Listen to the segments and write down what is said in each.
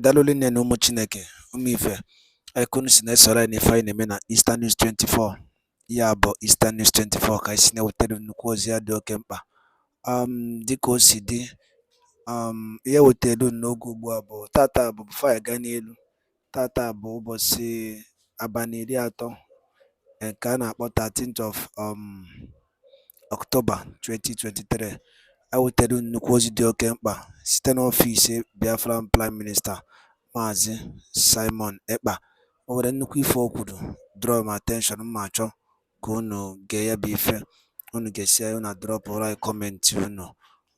Dalụlụ na ụmụ Chineke, ụmụ ife, ekunu si na-esoro anyị n'ife anyị na-eme na Eastern News 24. Ya bụ Eastern News 24 ka anyị si na-ewetara nnukwu ozi ya dị oke mkpa. Dịka o si dị, ihe wetara n'oge ugbu a bụ tata bụ bifo anyị gaa n'elu. Tata bụ ụbọchị abalị 30 nke a na-akpọ 13th of October 2023. Ewetara nnukwu ozi dị oke mkpa site n'ọfịs Biafra Prime Minister Maazị Simon Ekpa. O nwere nnukwu ife o kwuru draw my attention, mma achọ ka unu gee ya bụ ife. Unu ga-esi ya na drọpụrụ anyị kọmentị unu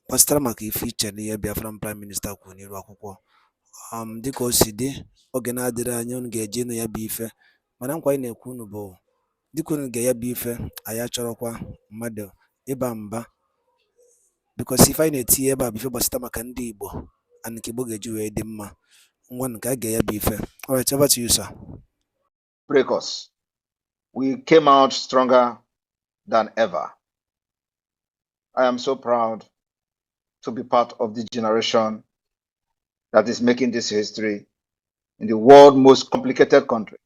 gbasara maka ife iche na ihe Biafra Prime Minister kwuru n'iru akwụkwọ. Dịka o si dị, oge na-adịrị anya unu ga-eji ịnụ ya bụ ife, mana nkwa anyị na-ekwu unu bụ dịka unu ga ya bụ ife, anyị achọrọkwa mmadụ ịba mba, because ife anyị na-etinye ebe a bụ ife gbasara maka ndị Igbo and nke Igbo ga-eji wee dị mma. Ngwa nke a ga ya bụ ife. Alright, over to you, sir. Break us. We came out stronger than ever. I am so proud to be part of the generation that is making this history in the world's most complicated country.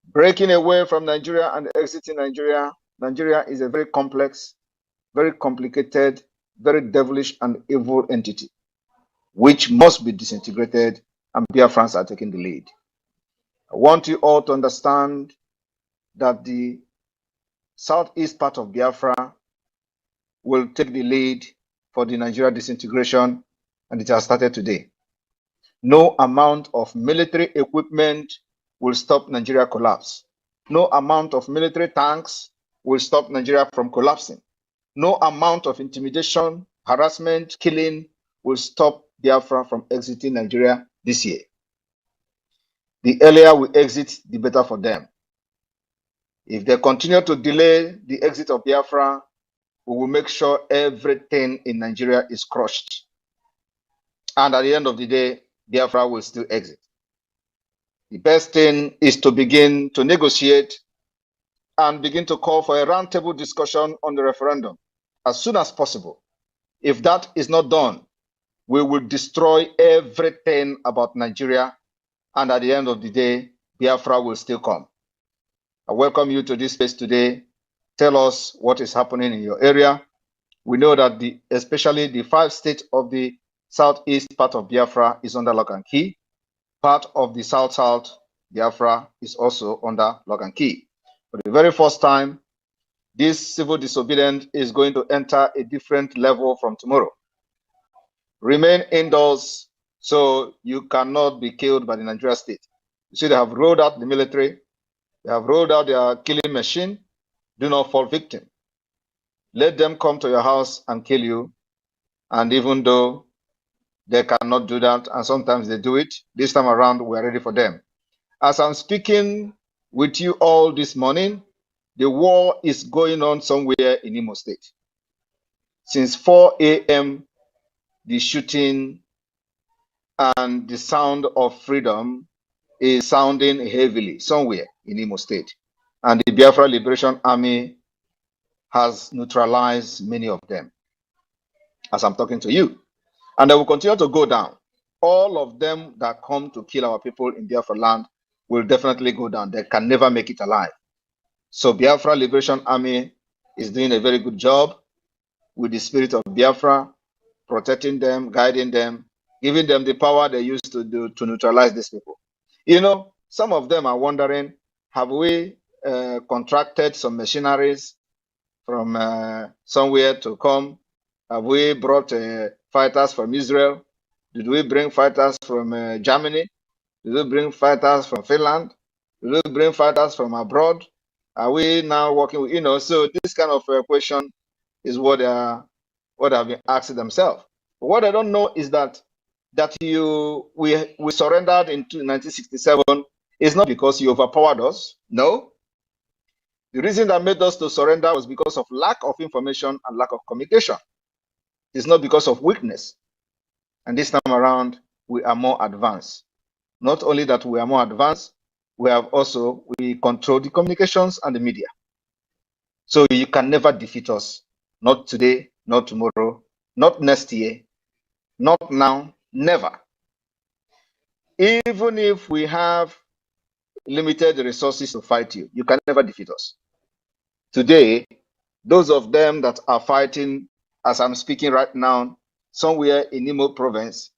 Breaking away from Nigeria and exiting Nigeria. Nigeria is a very complex, very complicated, very devilish and evil entity, which must be disintegrated, and Biafrans are taking the lead. I want you all to understand that the southeast part of Biafra will take the lead for the Nigeria disintegration, and it has started today. No amount of military equipment will stop Nigeria collapse. No amount of military tanks will stop Nigeria from collapsing. No amount of intimidation, harassment, killing will stop Biafra from exiting Nigeria this year. The earlier we exit, the better for them. If they continue to delay the exit of Biafra, we will make sure everything in Nigeria is crushed. And at the end of the day, Biafra will still exit. The best thing is to begin to negotiate and begin to call for a roundtable discussion on the referendum as soon as possible. If that is not done, we will destroy everything about Nigeria, and at the end of the day, Biafra will still come. I welcome you to this space today. Tell us what is happening in your area. We know that especially the 5 states of the southeast part of Biafra is under lock and key. Part of the south-south Biafra is also under lock and key. For the very first time, this civil disobedience is going to enter a different level from tomorrow. Remain indoors so you cannot be killed by the Nigeria state. You see, they have rolled out the military. They have rolled out their killing machine. Do not fall victim. Let them come to your house and kill you. And even though they cannot do that, and sometimes they do it, this time around, we are ready for them. As I'm speaking with you all this morning, the war is going on somewhere in Imo State. Since 4 a.m., the shooting and the sound of freedom is sounding heavily somewhere in Imo State. And the Biafra Liberation Army has neutralized many of them as I'm talking to you. And they will continue to go down. All of them that come to kill our people in Biafra land will definitely go down. They can never make it alive. So Biafra Liberation Army is doing a very good job with the spirit of Biafra, protecting them, guiding them, giving them the power they used to do to neutralize these people. You know, some of them are wondering, have we contracted some machineries from somewhere to come? Have we brought fighters from Israel? Did we bring fighters from Germany? Did we bring fighters from Finland? Did we bring fighters from abroad? Are we now working with, so this kind of question is what they have been asking themselves. But what I don't know is that we surrendered in 1967 is not because you overpowered us. No. The reason that made us to surrender was because of lack of information and lack of communication. It's not because of weakness. And this time around, we are more advanced. Not only that we are more advanced, we control the communications and the media. So you can never defeat us. Not today, not tomorrow, not next year, not now, Never. Even if we have limited resources to fight you, you can never defeat us. Today, those of them that are fighting, as I'm speaking right now, somewhere in Imo province,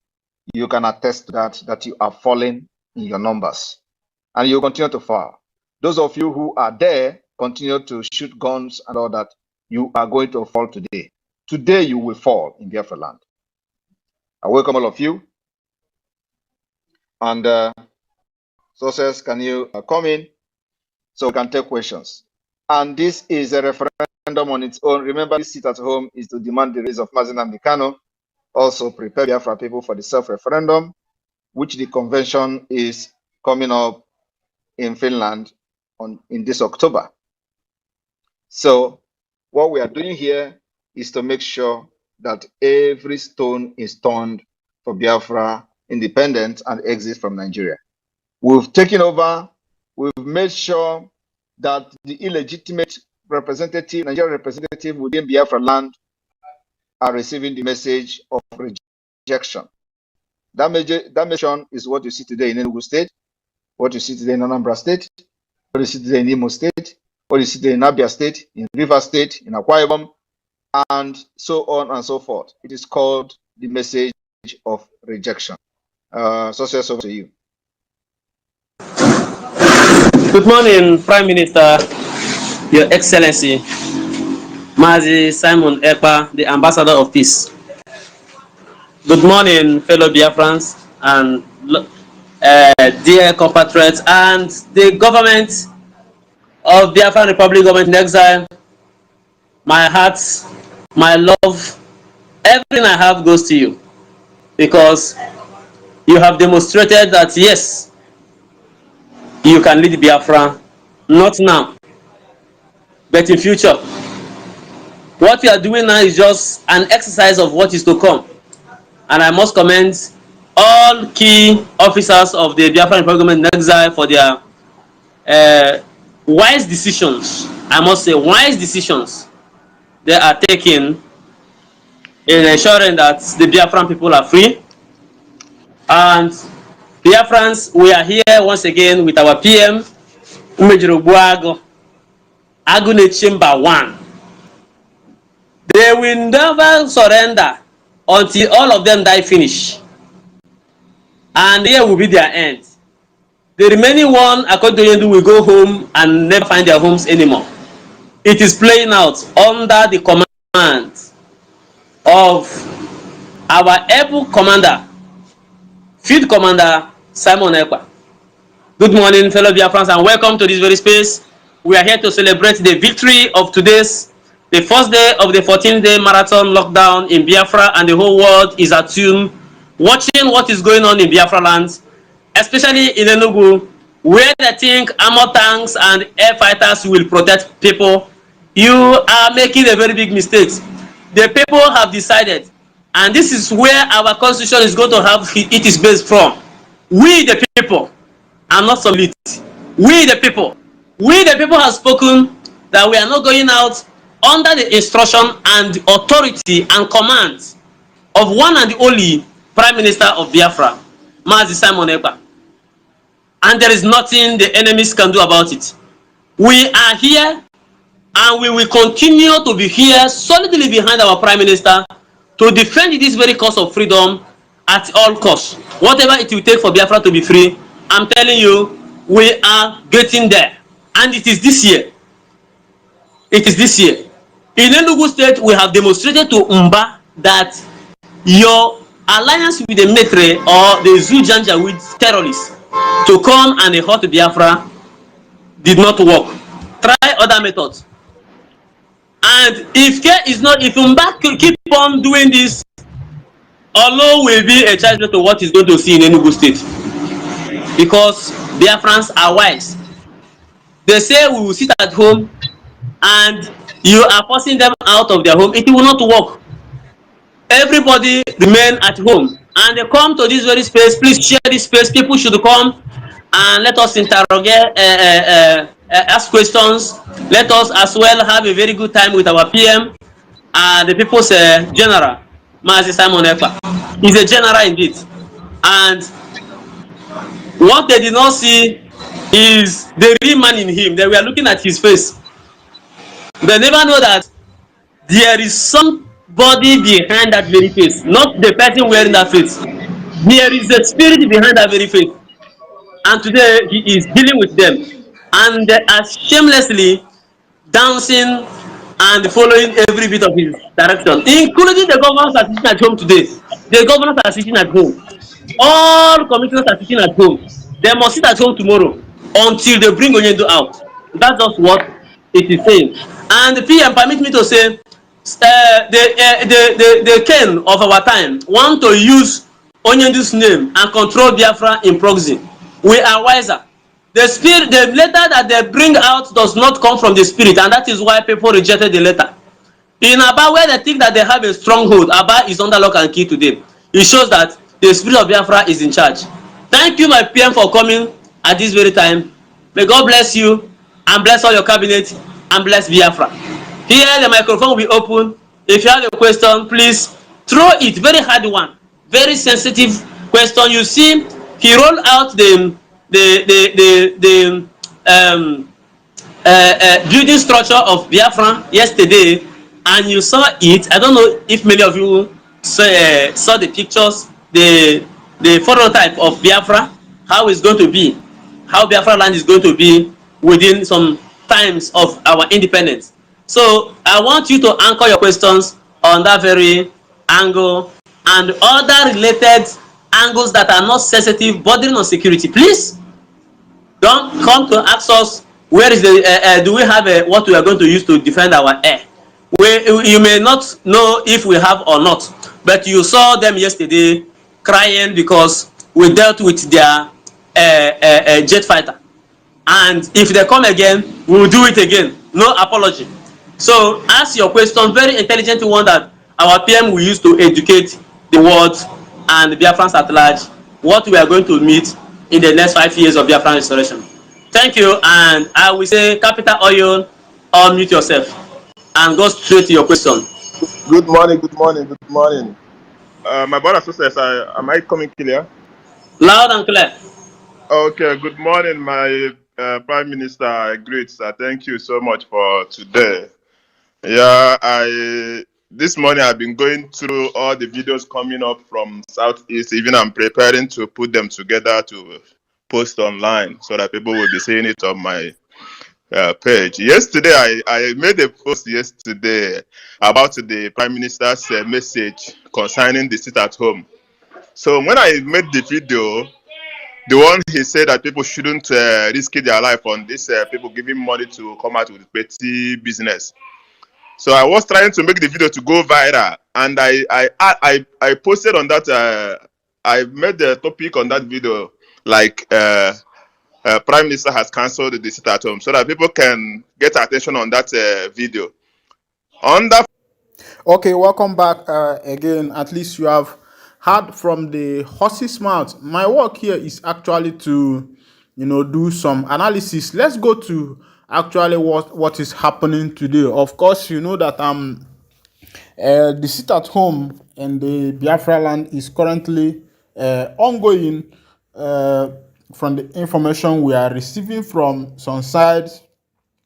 you can attest to that you are falling in your numbers. And you continue to fall. Those of you who are there, continue to shoot guns and all that, you are going to fall today. Today you will fall in Biafra land. I welcome all of you. And sources, can you come in so we can take questions? And this is a referendum on its own. Remember, this seat at home is to demand the release of Mazi Nnamdi Kanu. Also prepare Biafra people for the self-referendum, which the convention is coming up in Finland in this October. So what we are doing here is to make sure that every stone is turned for Biafra independence and exit from Nigeria. We've taken over, we've made sure that the illegitimate representative, Nigerian representative within Biafra land are receiving the message of rejection. That message is what you see today in Enugu State, what you see today in Anambra State, what you see today in Imo State, what you see today in Abia State, in Rivers State, in Akwa Ibom, and so on and so forth. It is called the message of rejection. Success over to you. Good morning, Prime Minister, Your Excellency, Mazi Simon EKPA, the Ambassador of Peace. Good morning, fellow Biafrans and dear compatriots and the government of Biafran Republic, government in exile. My heart, my love, everything I have goes to you, because you have demonstrated that yes, you can lead Biafra, not now, but in future. What we are doing now is just an exercise of what is to come. And I must commend all key officers of the Biafran Republic government in exile for their wise decisions. I must say, wise decisions they are taking in ensuring that the Biafran people are free. And Biafrans, we are here once again with our PM, Umejirobuago, Agune Chamber 1. They will never surrender until all of them die finish. And here will be their end. The remaining one, according to Yendu, will go home and never find their homes anymore. It is playing out under the command of our able commander, Field Commander Simon EKPA. Good morning, fellow Biafrans, and welcome to this very space. We are here to celebrate the victory of today's, the first day of the 14-day marathon lockdown in Biafra, and the whole world is attuned, watching what is going on in Biafra lands, especially in Enugu, where they think armor tanks and air fighters will protect people. You are making a very big mistake. The people have decided, and this is where our constitution is going to have it is based from. We the people, and not some elite. We the people have spoken that we are not going out under the instruction and authority and command of one and the only Prime Minister of Biafra, Mazi Simon EKPA. And there is nothing the enemies can do about it. We are here, and we will continue to be here solidly behind our Prime Minister to defend this very cause of freedom at all costs. Whatever it will take for Biafra to be free, I'm telling you, we are getting there. And it is this year. It is this year. In Enugu State, we have demonstrated to Umba that your alliance with the military or the Zujanja with terrorists to come and hurt Biafra did not work. Try other methods. And if care is not, if Umba keep on doing this, Allah will be a charge to what is going to see in Enugu State. Because Biafrans are wise. They say we will sit at home and you are forcing them out of their home. It will not work. Everybody remain at home. And they come to this very space. Please share this space. People should come and let us interrogate, ask questions. Let us as well have a very good time with our PM and the people's general, Mazi Simon EKPA. He's a general indeed. And what they did not see is the real man in him. They were looking at his face. They never know that there is somebody behind that very face, not the person wearing that face. There is a spirit behind that very face. And today he is dealing with them. And they are shamelessly dancing and following every bit of his direction, including the governors are sitting at home today. The governors are sitting at home. All commissioners are sitting at home. They must sit at home tomorrow until they bring Onyendo out. That's just what it is saying. And the PM, permit me to say, the Ken of our time want to use Onyendo's name and control Biafra in proxy. We are wiser. The spirit, the letter that they bring out does not come from the spirit, and that is why people rejected the letter. In Aba, where they think that they have a stronghold, Aba is under lock and key today. It shows that the spirit of Biafra is in charge. Thank you, my PM, for coming at this very time. May God bless you and bless all your cabinet and bless Biafra. Here, the microphone will be open. If you have a question, please throw it. Very hard one, very sensitive question. You see, he rolled out the building structure of Biafra yesterday, and you saw it. I don't know if many of you saw the pictures, the prototype of Biafra, how it's going to be, how Biafra land is going to be within some times of our independence. So I want you to anchor your questions on that very angle and other related angles that are not sensitive, bordering on security. Please don't come to ask us where is the do we have what we are going to use to defend our air. You may not know if we have or not, but you saw them yesterday crying because we dealt with their jet fighter, and if they come again, we will do it again, no apology. So ask your question, very intelligent one that our PM will use to educate the world and the Biafrans at large what we are going to meet in the next 5 years of Biafran restoration. Thank you, and I will say Capital Oil, unmute yourself and go straight to your question. Good morning, good morning, good morning. My brother sisters, am I coming clear? Loud and clear. Okay, good morning, my Prime Minister. Great, sir. Thank you so much for today. Yeah, this morning I've been going through all the videos coming up from Southeast. Even I'm preparing to put them together to post online so that people will be seeing it on my page. Yesterday, I made a post yesterday about the Prime Minister's message concerning the sit at home. So when I made the video, the one he said that people shouldn't risk their life on this people giving money to come out with petty business. So I was trying to make the video to go viral, and I posted on that. I made the topic on that video like Prime Minister has cancelled the sit at home, so that people can get attention on that video. On that. Okay, welcome back again. At least you have heard from the horse's mouth. My work here is actually to, do some analysis. Let's go to actually what is happening today. Of course, you know that the sit at home in the Biafra land is currently ongoing. From the information we are receiving from some sides,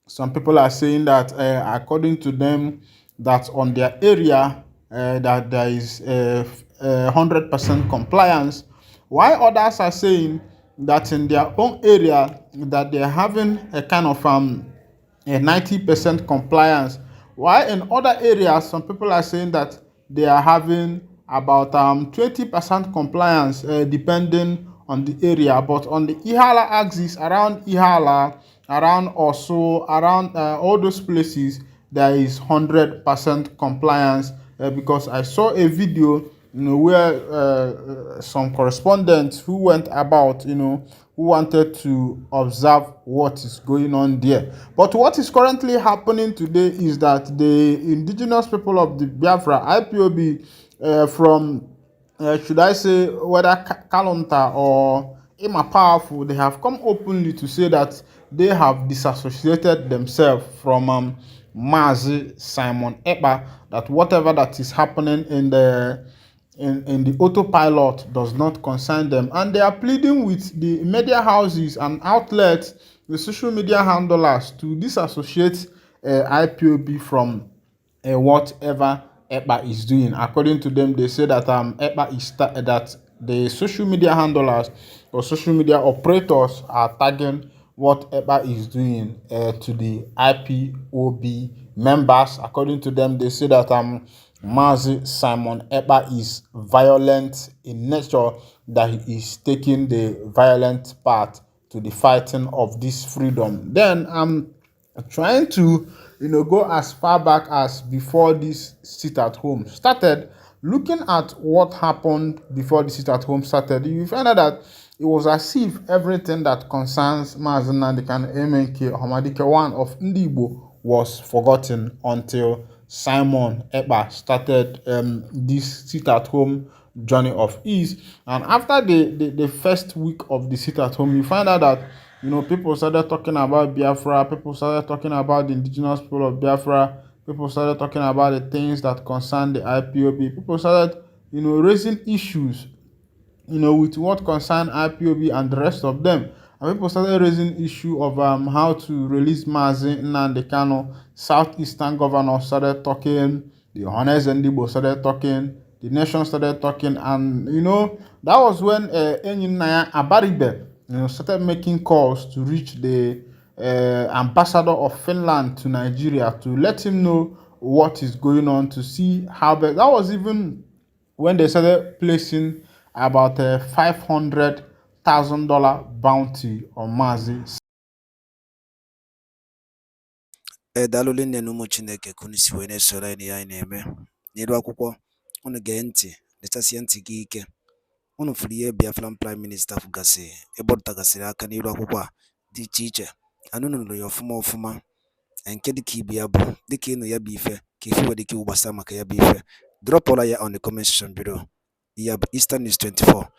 some people are saying that according to them, that on their area that there is 100% compliance, while others are saying that in their own area that they're having a kind of a 90% compliance, while in other areas some people are saying that they are having about 20% compliance, depending on the area. But on the Ihala axis, around Ihala, around also around all those places, there is 100% compliance, because I saw a video, where some correspondents who went about, who wanted to observe what is going on there. But what is currently happening today is that the indigenous people of the Biafra, IPOB, from should I say whether Kalonta or Ima Powerful, they have come openly to say that they have disassociated themselves from Mazi Simon Ekpa, that whatever that is happening in in the autopilot does not concern them, and they are pleading with the media houses and outlets, the social media handlers, to disassociate IPOB from whatever EKPA is doing. According to them, they say that EKPA is that the social media handlers or social media operators are tagging what EKPA is doing to the IPOB members. According to them, they say that Mazi Simon EKPA is violent in nature, that he is taking the violent part to the fighting of this freedom. Then trying to go as far back as before this sit at home started, looking at what happened before the sit at home started, you find out that it was as if everything that concerns Mazi Nnamdi Kanu MNK Ohamadike one of Ndigbo was forgotten until Simon Ekpa started this sit at home journey of ease. And after the first week of the sit at home, you find out that people started talking about Biafra, people started talking about the indigenous people of Biafra, people started talking about the things that concern the IPOB, people started raising issues with what concern IPOB and the rest of them. And people started raising issue of how to release Mazi Nnamdi Kanu. Southeastern governors started talking, the Honest and Igbo started talking, the nation started talking, and that was when Enyinaya Abaribe started making calls to reach the ambassador of Finland to Nigeria to let him know what is going on, to see how that was even when they started placing about a $500,000 bounty on Mazi. Daalụ nne na ụmụ Chineke ka unu si wee na-esoro anyị n'ihe anyị na-eme. N'elu akwụkwọ, unu gee ntị, lechasie ntị gị ike. Unu fụrụ ihe Biafran Prime Minister kwugasịrị ebe ọ dọtagasịrị aka n'elu akwụkwọ a dị iche iche. Anyị nụrụ ya ọfụma nke dịka ibe ya bụ dịka ịnụ ya bụ ife ka ife nwere ike gbasara maka ya bụ ife. Drop ọla ya on the comment section below. Ya bụ Eastern News 24.